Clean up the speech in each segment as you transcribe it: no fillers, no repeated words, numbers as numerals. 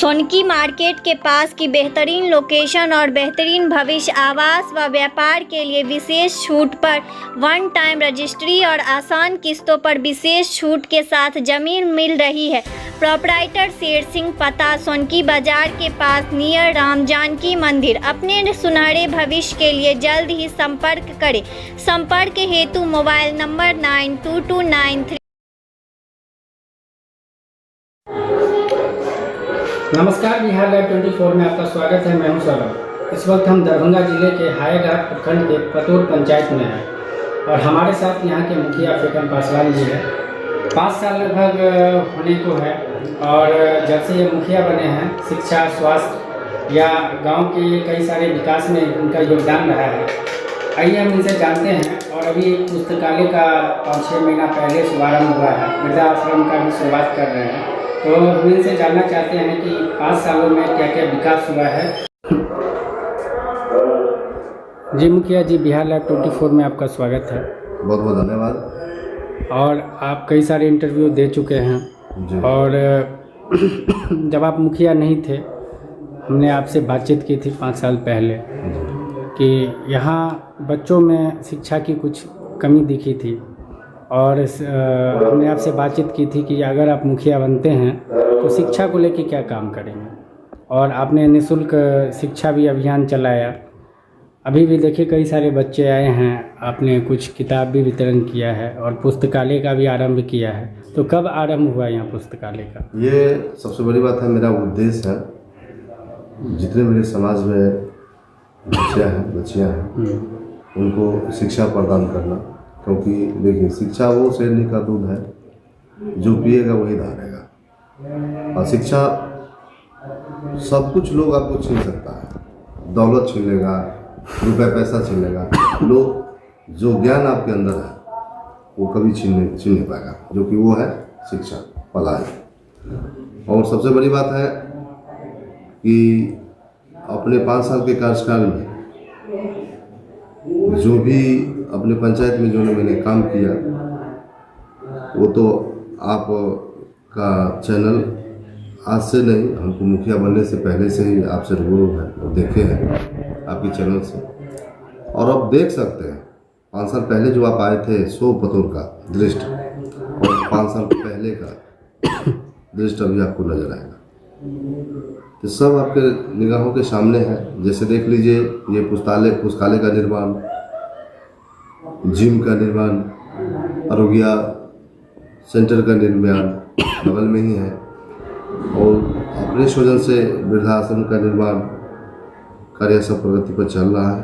Sonki market के पास की बेहतरीन लोकेशन और बेहतरीन भविष्य आवास व व्यापार के लिए विशेष छूट पर वन टाइम रजिस्ट्री और आसान किस्तों पर विशेष छूट के साथ जमीन मिल रही है। प्रोप्राइटर शेर सिंह, पता सोनकी बाजार के पास नियर राम जानकी मंदिर। अपने सुनहरे भविष्य के लिए जल्द ही संपर्क करें। संपर्क हेतु मोबाइल नंबर 922993। नमस्कार, बिहार लाइव 24 में आपका स्वागत है। मैं हूं सौरभ। इस वक्त हम दरभंगा जिले के हायाघाट प्रखंड के पतोर पंचायत में हैं और हमारे साथ यहां के मुखिया फेकन पासवान जी हैं। 5 साल लगभग होने को है और जब से ये मुखिया बने हैं, शिक्षा, स्वास्थ्य या गांव के कई सारे विकास में उनका योगदान रहा है। आइए हम इनसे जानते हैं। और अभी पुस्तकालय का 5-6 महीना पहले शुभारम्भ हुआ है, वृद्धाश्रम का भी शुरुआत कर रहे हैं। तो हम इनसे जानना चाहते हैं कि 5 सालों में क्या क्या विकास हुआ है। जी मुखिया जी, बिहार लाइव 24 में आपका स्वागत है। बहुत बहुत धन्यवाद। और आप कई सारे इंटरव्यू दे चुके हैं जी। और जब आप मुखिया नहीं थे, हमने आपसे बातचीत की थी 5 साल पहले कि यहाँ बच्चों में शिक्षा की कुछ कमी दिखी थी और हमने आपसे बातचीत की थी कि अगर आप मुखिया बनते हैं तो शिक्षा को लेकर क्या काम करेंगे। और आपने निःशुल्क शिक्षा भी अभियान चलाया। अभी भी देखिए कई सारे बच्चे आए हैं, आपने कुछ किताब भी वितरण किया है और पुस्तकालय का भी आरंभ किया है। तो कब आरंभ हुआ यहाँ पुस्तकालय का? ये सबसे बड़ी बात है, मेरा उद्देश्य है जितने मेरे समाज में बच्चियाँ हैं उनको शिक्षा प्रदान करना। क्योंकि देखिए, शिक्षा वो शेरनी का दूध है, जो पिएगा वही धारेगा। और शिक्षा सब कुछ लोग आपको छीन सकता है, दौलत छीन लेगा, रुपया पैसा छीन लेगा। लोग जो ज्ञान आपके अंदर है वो कभी छीन नहीं पाएगा, जो कि वो है शिक्षा, पढ़ाई। और सबसे बड़ी बात है कि अपने 5 साल के कार्यकाल में जो भी अपने पंचायत में जो मैंने काम किया, वो तो आप का चैनल आज से नहीं, हमको मुखिया बनने से पहले से ही आपसे रूबरू है और देखे हैं आपके चैनल से। और अब देख सकते हैं 5 साल पहले जो आप आए थे, सो पतोर का दृष्टि और 5 साल पहले का दृष्टि अभी आपको नजर आएगा। तो सब आपके निगाहों के सामने है। जैसे देख लीजिए, ये पुस्तकालय का निर्माण, जिम का निर्माण, आरोग्य सेंटर का निर्माण बगल में ही है, और अपने स्वजन से वृद्धाश्रम का निर्माण कार्य सब प्रगति पर चल रहा है।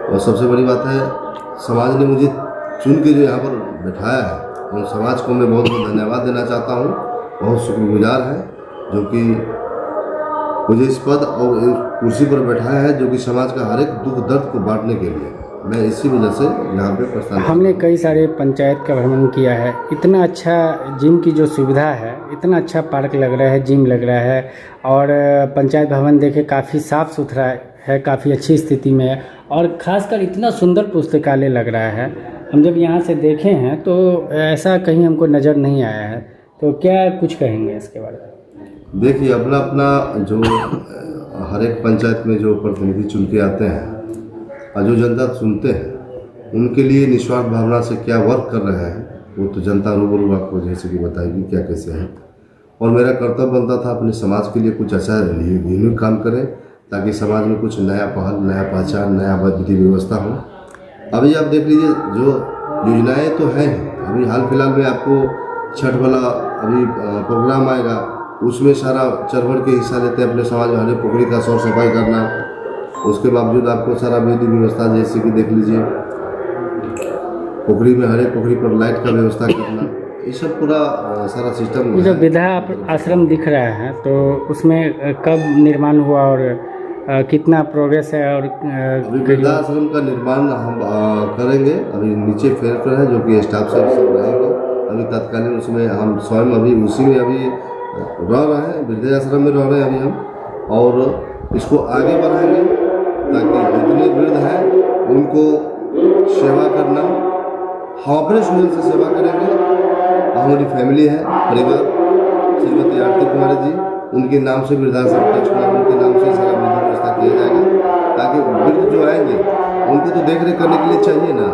और सबसे बड़ी बात है, समाज ने मुझे चुन के जो यहाँ पर बैठाया है, उन समाज को मैं बहुत बहुत धन्यवाद देना चाहता हूँ। बहुत शुक्रगुजार है जो कि मुझे इस पद और कुर्सी पर बैठाया है, जो कि समाज का हर एक दुख दर्द को बांटने के लिए। मैं इसी वजह से यहाँ पे प्रस्थान। हमने कई सारे पंचायत का भ्रमण किया है। इतना अच्छा जिम की जो सुविधा है, इतना अच्छा पार्क लग रहा है, जिम लग रहा है, और पंचायत भवन देखे काफ़ी साफ़ सुथरा है, काफ़ी अच्छी स्थिति में है, और ख़ासकर इतना सुंदर पुस्तकालय लग रहा है। हम जब यहाँ से देखे हैं तो ऐसा कहीं हमको नज़र नहीं आया है। तो क्या कुछ कहेंगे इसके बारे में? देखिए, अपना अपना जो हर एक पंचायत में जो प्रतिनिधि चुन के आते हैं और जो जनता सुनते हैं, उनके लिए निस्वार्थ भावना से क्या वर्क कर रहे हैं, वो तो जनता रूबरू आपको जैसे कि बताएगी क्या कैसे है। और मेरा कर्तव्य बनता था अपने समाज के लिए कुछ अच्छा यूनिक काम करें, ताकि समाज में कुछ नया पहल, नया पहचान, नया विधि व्यवस्था हो। अभी आप देख लीजिए, जो योजनाएँ तो हैं, अभी हाल फिलहाल में आपको छठ वाला अभी प्रोग्राम आएगा, उसमें सारा चढ़ के हिस्सा लेते हैं अपने समाज में। हर एक पोखरी का साफ सफाई करना, उसके बावजूद आपको सारा विधि व्यवस्था, जैसे कि देख लीजिए पोखरी में, हर एक पोखरी पर लाइट का व्यवस्था करना, ये सब पूरा सारा सिस्टम। जो वृद्धा आश्रम दिख रहा है, तो उसमें कब निर्माण हुआ और कितना प्रोग्रेस है? और वृद्धाश्रम का निर्माण हम करेंगे। अभी नीचे फेयर पर है, जो कि स्टाफ से सब रहेंगे। अभी तत्कालीन उसमें हम स्वयं अभी उसी में अभी रह रहे हैं, वृद्धाश्रम में रह रहे हैं अभी हम, और इसको आगे बढ़ाएंगे ताकि जितने वृद्ध हैं उनको सेवा करना, हम अपने स्वजन से सेवा करेंगे। हमारी फैमिली है, परिवार, श्रीमती आरती कुमारी जी, उनके नाम से वृद्धाश्रम ट्रस्ट खुला, उनके नाम से सारा वृद्ध व्यवस्था किया जाएगा, ताकि वृद्ध जो आएंगे उनको तो देख रेख करने के लिए चाहिए ना,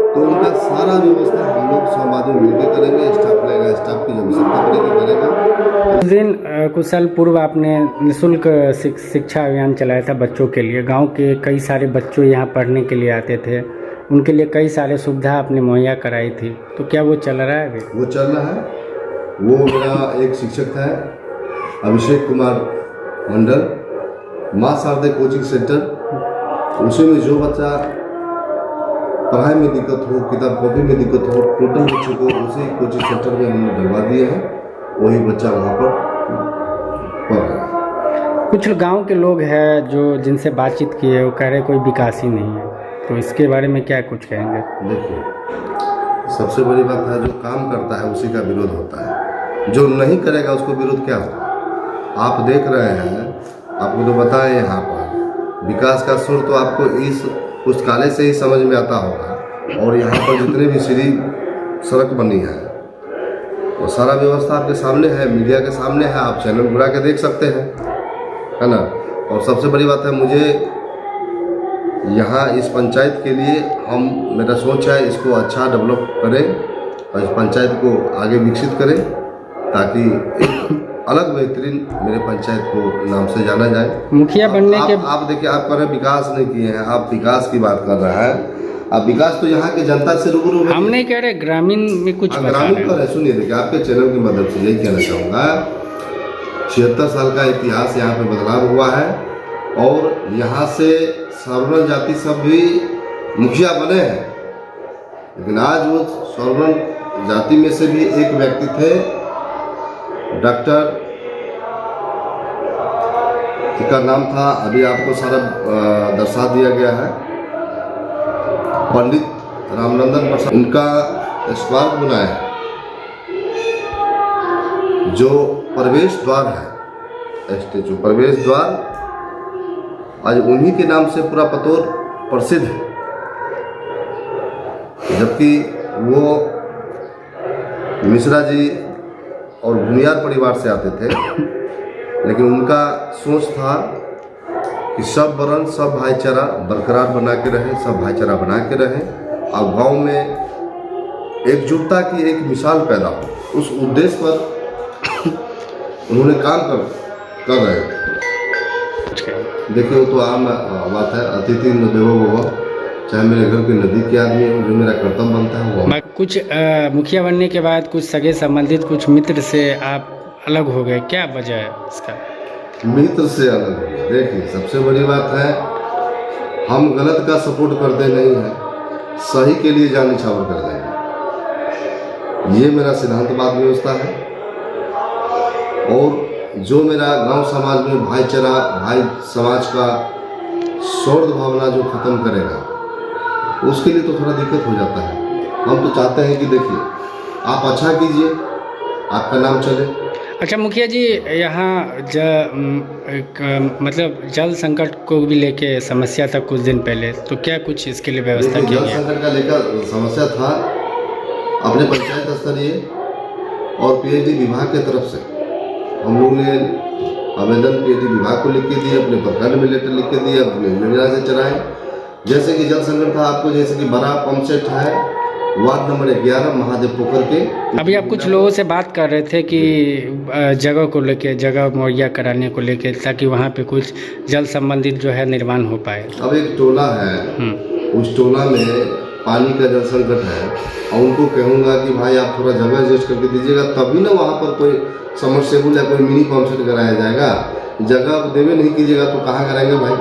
तो उनका सारा व्यवस्था हम लोग सब आदमी मिलकर करेंगे। स्टाफ लगेगा, स्टाफ की जब आवश्यकता पड़ेगी करेगा। उस दिन कुछ साल पूर्व आपने निःशुल्क शिक्षा अभियान चलाया था बच्चों के लिए। गांव के कई सारे बच्चों यहाँ पढ़ने के लिए आते थे, उनके लिए कई सारे सुविधा आपने मुहैया कराई थी, तो क्या वो चल रहा है अभी? वो चल रहा है। वो मेरा एक शिक्षक था अभिषेक कुमार मंडल, माँ शारदा कोचिंग सेंटर, उसी में जो बच्चा पढ़ाई में दिक्कत हो, किताब कॉपी में दिक्कत हो, टोटल बच्चों को उसी कोचिंग सेंटर में हमने डलवा दिए हैं, वही बच्चा वहाँ पर पढ़ रहा है। कुछ गांव के लोग हैं जो जिनसे बातचीत किए वो कह रहे कोई विकास ही नहीं है, तो इसके बारे में क्या कुछ कहेंगे? देखिए, सबसे बड़ी बात है जो काम करता है उसी का विरोध होता है, जो नहीं करेगा उसको विरोध क्या होगा? आप देख रहे हैं, आपको तो बताएं यहाँ पर विकास का सुर तो आपको इस पुस्तकालय से ही समझ में आता होगा, और यहाँ पर जितने भी सीढ़ी सड़क बनी है वो सारा व्यवस्था आपके सामने है, मीडिया के सामने है, आप चैनल बुला के देख सकते हैं, है ना। और सबसे बड़ी बात है, मुझे यहाँ इस पंचायत के लिए मेरा सोच है इसको अच्छा डेवलप करें और इस पंचायत को आगे विकसित करें, ताकि एक अलग बेहतरीन मेरे पंचायत को नाम से जाना जाए। मुखिया बनने के आप देखिए, आप कह रहे हैं विकास नहीं किए हैं, आप विकास की बात कर रहे हैं। अब विकास तो यहाँ के जनता से रूबरू हम नहीं कह रहे, ग्रामीण में कुछ ग्रामीण कर रहे। सुनिए, देखिए आपके चैनल की मदद से यही कहना चाहूँगा, 76 साल का इतिहास यहाँ पे बदलाव हुआ है, और यहाँ से सवर्ण जाति सब भी मुखिया बने हैं, लेकिन आज वो सवर्ण जाति में से भी एक व्यक्ति थे, डॉक्टर का नाम था, अभी आपको सारा दर्शा दिया गया है, पंडित रामनंदन प्रसाद, उनका स्मारक बनाया है। जो प्रवेश द्वार है, स्टेचू प्रवेश द्वार आज उन्हीं के नाम से पूरा पतोर प्रसिद्ध है, जबकि वो मिश्रा जी और भूमियार परिवार से आते थे, लेकिन उनका सोच था कि सब वर्ण सब भाईचारा बरकरार बना के रहे, सब भाईचारा बना के रहे, और गांव में एकजुटता की एक मिसाल पैदा हो, उस उद्देश्य पर उन्होंने काम कर रहे थे। देखिए, वो तो आम बात है, अतिथि न देवो भव, चाहे मेरे घर के नज़दीक के आदमी हो, जो मेरा कर्तव्य बनता है वो। कुछ मुखिया बनने के बाद कुछ सगे संबंधित कुछ मित्र से आप अलग हो गए, क्या वजह है इसका? मित्र से अलग हो गए, देखिए सबसे बड़ी बात है, हम गलत का सपोर्ट करते नहीं हैं, सही के लिए जान निछावर कर देंगे, ये मेरा सिद्धांतवाद व्यवस्था है। और जो मेरा गांव समाज में भाईचारा, भाई समाज का सौहार्द भावना जो खत्म करेगा, उसके लिए तो थोड़ा दिक्कत हो जाता है। हम तो चाहते हैं कि देखिए आप अच्छा कीजिए, आपका नाम चले। अच्छा मुखिया जी, यहाँ मतलब जल संकट को भी लेके समस्या था कुछ दिन पहले, तो क्या कुछ इसके लिए व्यवस्था की जल गई? संकट का लेकर समस्या था, अपने पंचायत स्तरीय और पीएचडी विभाग की तरफ से हम लोग ने आवेदन पीएचडी विभाग को लिख के दिए, अपने प्रखंड में लेटर लिख के दिए, अपने योजना से चलाए। जैसे कि जल संकट था, आपको जैसे कि बड़ा पंप सेट है वार्ड नंबर 11 महादेव पोखर के। अभी आप कुछ लोगों से बात कर रहे थे कि जगह को लेके, जगह मुहैया कराने को लेके, ताकि वहाँ पे कुछ जल संबंधित जो है निर्माण हो पाए। अब एक टोला है, उस टोला में पानी का जल संकट है, और उनको कहूँगा कि भाई आप थोड़ा जगह एडजस्ट करके दीजिएगा, तभी ना वहाँ पर कोई समरसेबुल या कोई मिनी पंप सेट कराया जाएगा। जगह देवे नहीं कीजिएगा तो कहाँ कराएंगे भाई?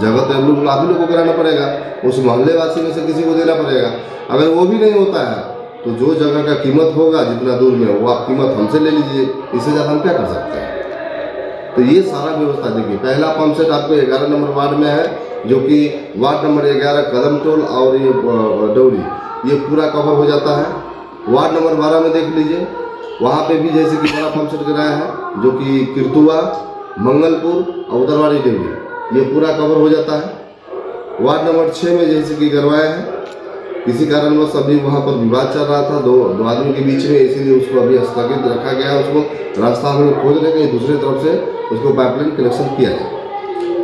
जगह तो आप ही लोग को कराना पड़ेगा, उस मोहल्ले वासी में से किसी को देना पड़ेगा। अगर वो भी नहीं होता है तो जो जगह का कीमत होगा जितना दूर में, वो आप कीमत हमसे ले लीजिए, इससे ज़्यादा हम क्या कर सकते हैं? तो ये सारा व्यवस्था देखिए, पहला पंप सेट आपको 11 नंबर वार्ड में है, जो कि वार्ड नंबर 11 कदम टोल और ये डौरी, ये पूरा कवर हो जाता है। वार्ड नंबर 12 में देख लीजिए, वहाँ पे भी जैसे कि बड़ा पंप सेट कराया है, जो कि किरतुआ, मंगलपुर और उदरवाड़ी डेवरी, ये पूरा कवर हो जाता है। वार्ड नंबर 6 में जैसे कि करवाया है, किसी कारणवश अभी वहाँ पर विवाद चल रहा था दो आदमी के बीच में, इसीलिए उसको अभी स्थगित रखा गया। उसको राजस्थान में खोज रहे कहीं दूसरी तरफ से उसको पाइपलाइन कनेक्शन किया जाए।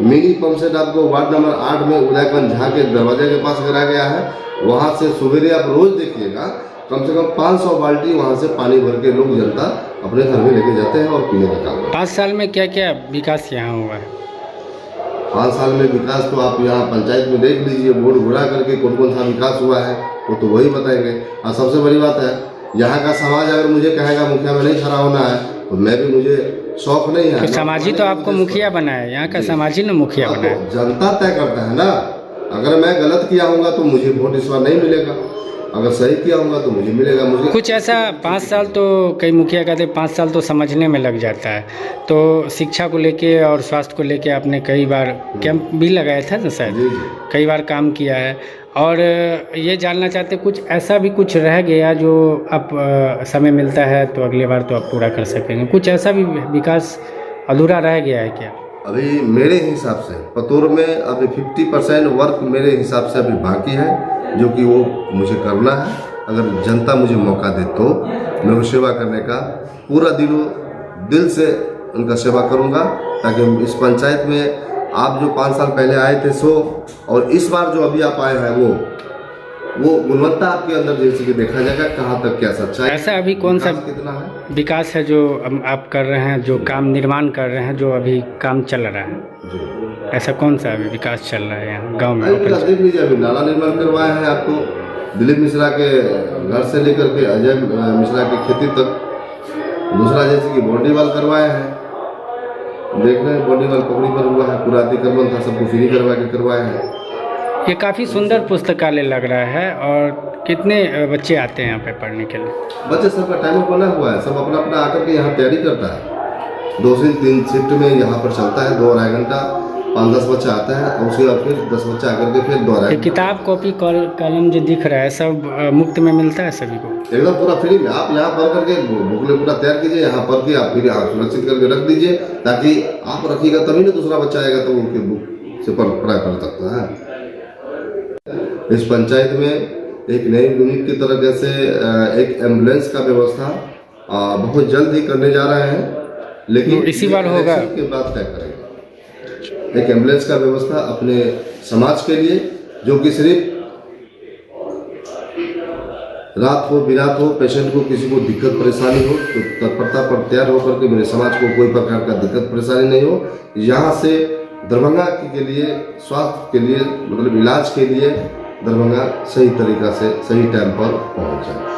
मिनी पंप सेट आपको वार्ड नंबर 8 में उदयकांत झा के दरवाजे के पास कराया गया है। वहाँ से सवेरे आप रोज देखिएगा कम से कम 500 बाल्टी वहाँ से पानी भर के लोग जनता अपने घर में लेके जाते हैं और पीने का काम। 5 साल में क्या क्या विकास यहाँ हुआ है? 5 साल में विकास तो आप यहाँ पंचायत में देख लीजिए, बोर्ड घुरा करके कौन सा विकास हुआ है वो तो वही बताएंगे। और सबसे बड़ी बात है, यहाँ का समाज अगर मुझे कहेगा मुखिया में नहीं खड़ा होना है तो मैं भी, मुझे शौक नहीं है। तो समाजी तो आपको मुखिया बनाया, यहाँ का समाजी ने मुखिया बनाया। जनता तय करता है ना। अगर मैं गलत किया होगा तो मुझे वोट इस बार नहीं मिलेगा, अगर सही किया होगा तो मुझे मिलेगा। मुझे कुछ ऐसा 5 साल तो कई मुखिया कहते 5 साल तो समझने में लग जाता है। तो शिक्षा को लेके और स्वास्थ्य को लेके आपने कई बार कैंप भी लगाया था ना शायद, जी। कई बार काम किया है। और ये जानना चाहते कुछ ऐसा भी कुछ रह गया जो अब समय मिलता है तो अगली बार तो आप पूरा कर सकेंगे, कुछ ऐसा भी विकास अधूरा रह गया है क्या? अभी मेरे हिसाब से पतोर में अभी 50% वर्क मेरे हिसाब से अभी बाकी है, जो कि वो मुझे करना है। अगर जनता मुझे मौका दे तो मैं वो सेवा करने का पूरा दिल से उनका सेवा करूंगा, ताकि इस पंचायत में आप जो 5 साल पहले आए थे सो, और इस बार जो अभी आप आए हैं वो गुणवत्ता आपके अंदर जैसे कि देखा जाएगा कहाँ तक क्या सच्चाई। ऐसा अभी कौन सा कितना है विकास है जो आप कर रहे हैं, जो काम निर्माण कर रहे हैं, जो अभी काम चल रहा है? जी। ऐसा कौन सा अभी विकास चल रहा है यहाँ गाँव में? देख लीजिए, अभी नाला निर्माण करवाए हैं आपको, दिलीप मिश्रा के घर से लेकर के अजय मिश्रा की खेती तक। दूसरा जैसे कि बॉडी वाल करवाए हैं, देख रहे हैं बॉडी वाल पकड़ी पर हुआ है, पूरा अतिक्रमण था सबको फ्री करवा के करवाए हैं। ये काफ़ी सुंदर पुस्तकालय लग रहा है। और कितने बच्चे आते हैं यहाँ पे पढ़ने के लिए? बच्चे सबका टाइम बना हुआ है, सब अपना अपना आकर के यहाँ तैयारी करता है। 2 से 3 शिफ्ट में यहाँ पर चलता है, 2 2.5 घंटा 5-10 बच्चा आता है और उसके बाद फिर 10 बच्चा आकर के फिर दोहरा। किताब कॉपी कलम जो दिख रहा है सब मुफ्त में मिलता है सभी को? एकदम पूरा फ्री में। आप यहाँ पढ़ करके बुकलेट पूरा तैयार कीजिए, यहाँ पढ़ के आप फिर यहाँ सुरक्षित करके रख दीजिए, ताकि आप रखिएगा तभी ना दूसरा बच्चा आएगा तो उनके बुक से पढ़ाई कर सकता है। इस पंचायत में एक नई यूनिट की तरह से एक एम्बुलेंस का व्यवस्था बहुत जल्द ही करने जा रहे हैं, लेकिन इसी बार होगा के बाद तय करेंगे। एक एम्बुलेंस का व्यवस्था अपने समाज के लिए, जो कि सिर्फ रात हो बिरात हो, पेशेंट को किसी को दिक्कत परेशानी हो तो तत्परता पर तैयार होकर के मेरे समाज को कोई प्रकार का दिक्कत परेशानी नहीं हो। यहाँ से दरभंगा के लिए स्वास्थ्य के लिए मतलब इलाज के लिए दरभंगा सही तरीक़ा से सही टाइम पर पहुँच जाए।